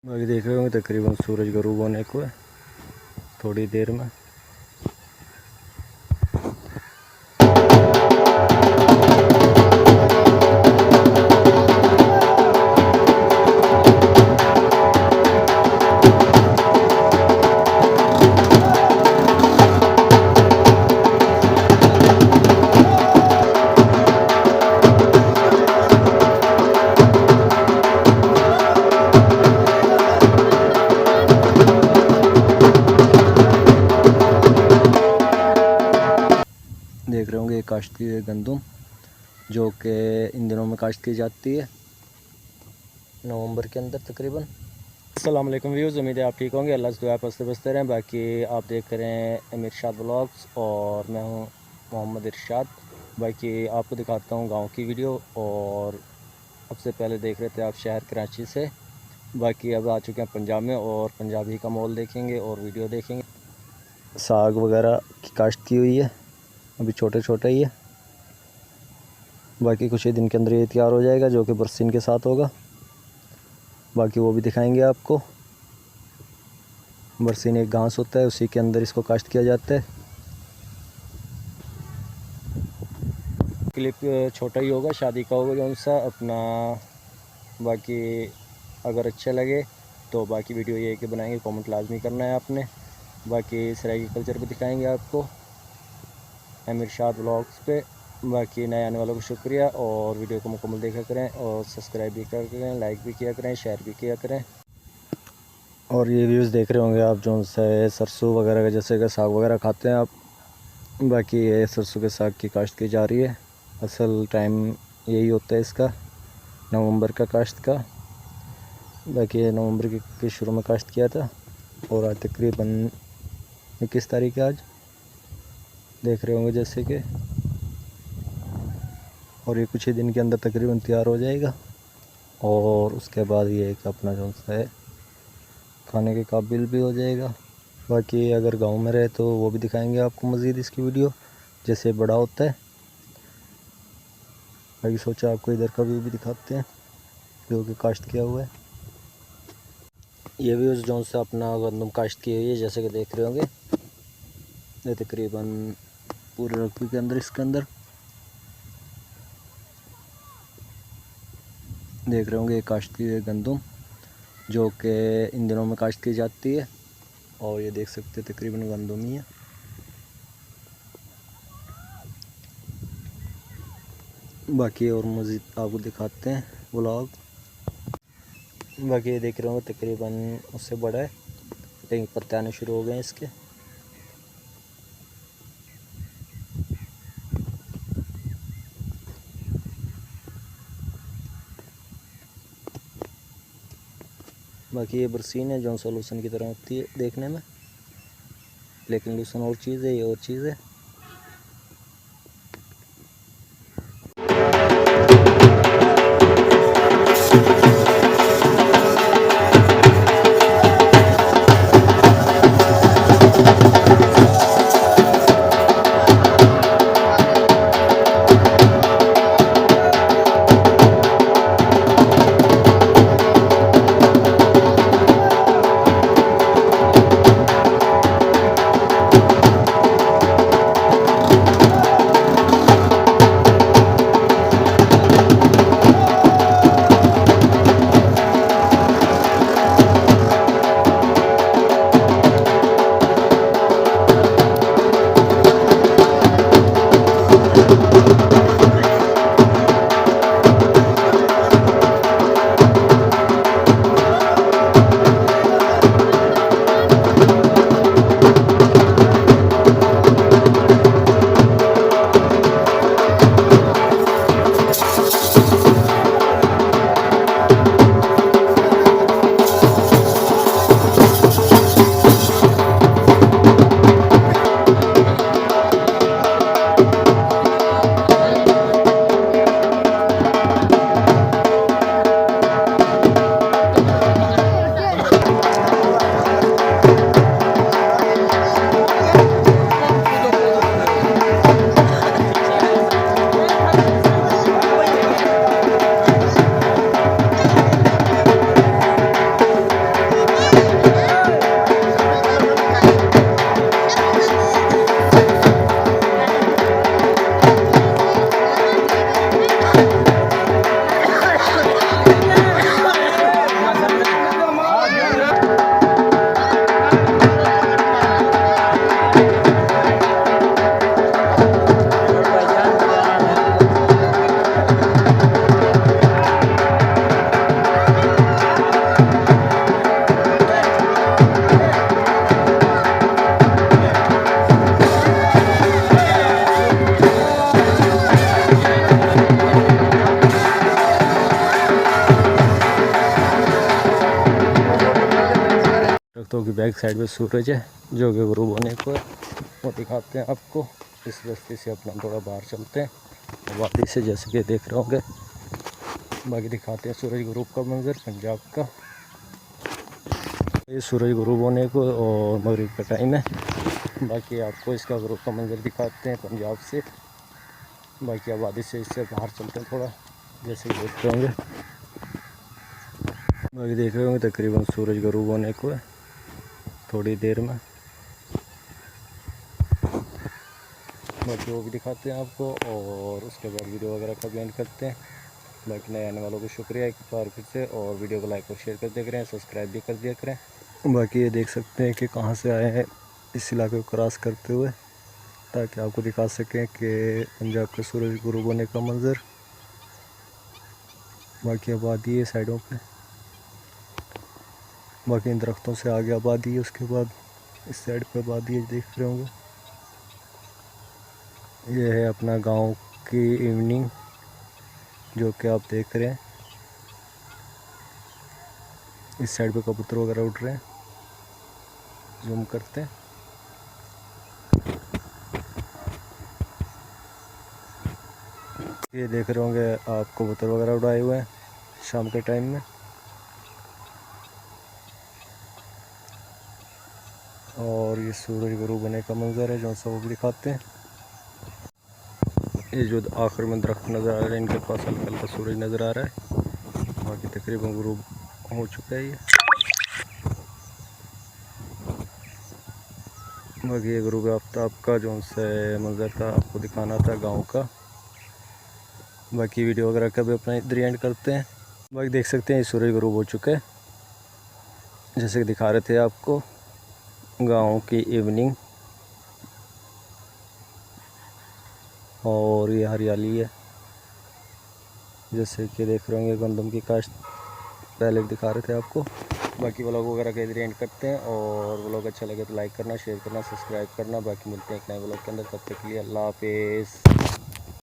बाकी देख रहे होंगे तकरीबन सूरज गरूब होने को है थोड़ी देर में। देख रहे होंगे काश्त की गंदम जो कि इन दिनों में काश्त की जाती है नवंबर के अंदर तकरीबन। अस्सलाम वालेकुम व्यूज़, उम्मीद है आप ठीक होंगे। अल्लाह से दुआ पसते बसते रहें। बाकी आप देख रहे हैं अमीर इरशाद व्लॉग्स और मैं हूं मोहम्मद इरशाद। बाकी आपको दिखाता हूं गांव की वीडियो। और सबसे पहले देख रहे थे आप शहर कराची से। बाकी अब आ चुके हैं पंजाब में और पंजाबी का माहौल देखेंगे और वीडियो देखेंगे। साग वगैरह की काश्त की हुई है, अभी छोटे छोटे ही है। बाकी कुछ ही दिन के अंदर ये तैयार हो जाएगा जो कि बरसीन के साथ होगा। बाकी वो भी दिखाएंगे आपको। बरसीन एक घास होता है, उसी के अंदर इसको काश्त किया जाता है। क्लिप छोटा ही होगा, शादी का होगा जौन सा अपना। बाकी अगर अच्छा लगे तो बाकी वीडियो ये कि बनाएंगे, कमेंट लाजमी करना है आपने। बाकी सराय की कल्चर भी दिखाएंगे आपको अमीर इरशाद व्लॉग्स पे। बाकी नए आने वालों को शुक्रिया और वीडियो को मुकम्मल देखा करें और सब्सक्राइब भी करें, लाइक भी किया करें, शेयर भी किया करें। और ये व्यूज़ देख रहे होंगे आप जो से सरसों वगैरह का, जैसे कि साग वगैरह खाते हैं आप। बाकी ये सरसों के साग की काश्त की जा रही है। असल टाइम यही होता है इसका, नवंबर का काश्त का। बाकी नवंबर के शुरू में काश्त किया था और आज तकरीबन 21 तारीख है आज, देख रहे होंगे जैसे कि। और ये कुछ ही दिन के अंदर तकरीबन तैयार हो जाएगा और उसके बाद ये एक अपना जो है खाने के काबिल भी हो जाएगा। बाकी अगर गांव में रहे तो वो भी दिखाएंगे आपको मज़ीद इसकी वीडियो जैसे बड़ा होता है। बाकी सोचा आपको इधर का व्यू भी दिखाते हैं जो कि काश्त किया हुआ है। ये व्यूज़ जो से अपना गंदम काश्त की हुई है जैसे कि देख रहे होंगे। ये तकरीबन पूरे रकबे के अंदर, इसके अंदर देख रहे होंगे काश्त की गंदम जो कि इन दिनों में काश्त की जाती है। और ये देख सकते हैं तकरीबन गंदम ही है। बाकी और मज़ीद आपको दिखाते हैं व्लॉग। बाकी ये देख रहे होंगे तकरीबन उससे बड़ा है, लेकिन पत्ते आने शुरू हो गए हैं इसके। बाकी ये बरसीन है जो लहसुन की तरह होती है देखने में, लेकिन लहसुन और चीज़ है, ये और चीज़ है। दरख्तों की बैक साइड में सूरज है जो कि गुरूब होने को है, वो दिखाते हैं आपको। इस रास्ते से अपना थोड़ा बाहर चलते हैं वादी से, जैसे कि देख रहे होंगे। बाकी दिखाते हैं सूरज गुरूब का मंज़र पंजाब का। ये सूरज गुरूब होने को और मगरिब का टाइम है। बाकी आपको इसका गुरूब का मंज़र दिखाते हैं पंजाब से। बाकी आबादी से इससे बाहर चलते हैं थोड़ा, जैसे कि देख रहे होंगे। बाकी देख रहे होंगे तकरीबन सूरज गुरूब होने को है थोड़ी देर में। बाकी वो भी दिखाते हैं आपको और उसके बाद वीडियो वगैरह का भी एंड करते हैं। बाकी नए आने वालों को शुक्रिया एक बार फिर से, और वीडियो को लाइक और शेयर कर दिया करें, सब्सक्राइब भी कर दिया करें। बाकी ये देख सकते हैं कि कहाँ से आए हैं इस इलाके को क्रॉस करते हुए, ताकि आपको दिखा सकें कि पंजाब के सूरज गुरूब होने का मंज़र। बाकी आबादी है साइडों पे, बाकी इन दरख्तों से आगे आबादी है, उसके बाद इस साइड पे आबादी है, देख रहे होंगे। ये है अपना गांव की इवनिंग जो कि आप देख रहे हैं। इस साइड पे कबूतर वगैरह उड़ रहे हैं, जूम करते हैं। ये देख रहे होंगे आप कबूतर वगैरह उड़ाए हुए हैं शाम के टाइम में। और ये सूरज गुरूब होने का मंज़र है जो सा वो भी दिखाते हैं। ये जो आखिर में दरख्त नज़र आ रहे हैं, इनके पास हल्का हल्का सूरज नज़र आ रहा है। बाकी तकरीबन गुरूब हो चुका है ये। बाकी ये गुरूब आफ्ताब का जो से मंज़र था आपको दिखाना था गांव का। बाकी वीडियो वगैरह का भी अपना इधर एंड करते हैं। बाकी देख सकते हैं ये सूरज गुरूब हो चुका है, जैसे कि दिखा रहे थे आपको गांव की इवनिंग। और ये हरियाली है, जैसे कि देख रहे होंगे गंदम की काश्त पहले दिखा रहे थे आपको। बाकी व्लॉग वगैरह का इधर एंड करते हैं, और व्लॉग अच्छा लगे तो लाइक करना, शेयर करना, सब्सक्राइब करना। बाकी मिलते हैं एक नए व्लॉग के अंदर, तब तक के लिए अल्लाह हाफिज़।